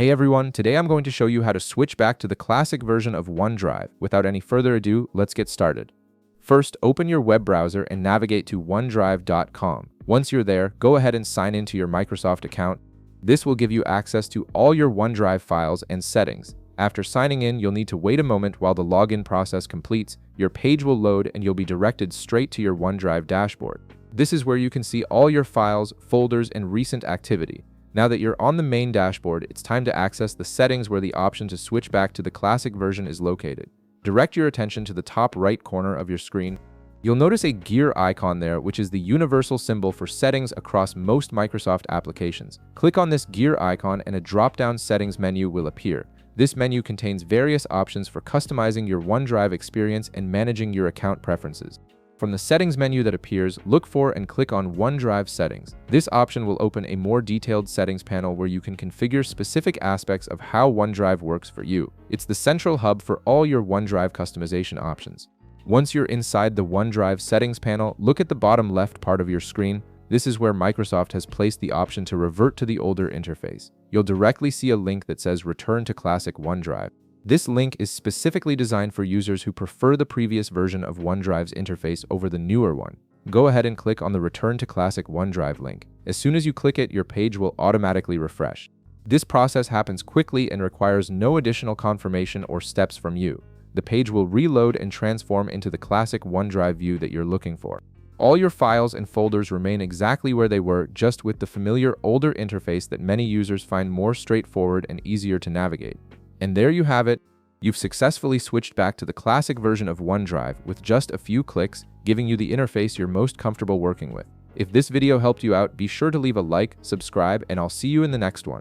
Hey everyone, today I'm going to show you how to switch back to the classic version of OneDrive. Without any further ado, let's get started. First, open your web browser and navigate to onedrive.com. Once you're there, go ahead and sign into your Microsoft account. This will give you access to all your OneDrive files and settings. After signing in, you'll need to wait a moment while the login process completes. Your page will load and you'll be directed straight to your OneDrive dashboard. This is where you can see all your files, folders, and recent activity. Now that you're on the main dashboard, it's time to access the settings where the option to switch back to the classic version is located. Direct your attention to the top right corner of your screen. You'll notice a gear icon there, which is the universal symbol for settings across most Microsoft applications. Click on this gear icon and a drop-down settings menu will appear. This menu contains various options for customizing your OneDrive experience and managing your account preferences. From the settings menu that appears, look for and click on OneDrive settings. This option will open a more detailed settings panel where you can configure specific aspects of how OneDrive works for you. It's the central hub for all your OneDrive customization options. Once you're inside the OneDrive settings panel, look at the bottom left part of your screen. This is where Microsoft has placed the option to revert to the older interface. You'll directly see a link that says Return to Classic OneDrive. This link is specifically designed for users who prefer the previous version of OneDrive's interface over the newer one. Go ahead and click on the Return to Classic OneDrive link. As soon as you click it, your page will automatically refresh. This process happens quickly and requires no additional confirmation or steps from you. The page will reload and transform into the classic OneDrive view that you're looking for. All your files and folders remain exactly where they were, just with the familiar older interface that many users find more straightforward and easier to navigate. And there you have it. You've successfully switched back to the classic version of OneDrive with just a few clicks, giving you the interface you're most comfortable working with. If this video helped you out, be sure to leave a like, subscribe, and I'll see you in the next one.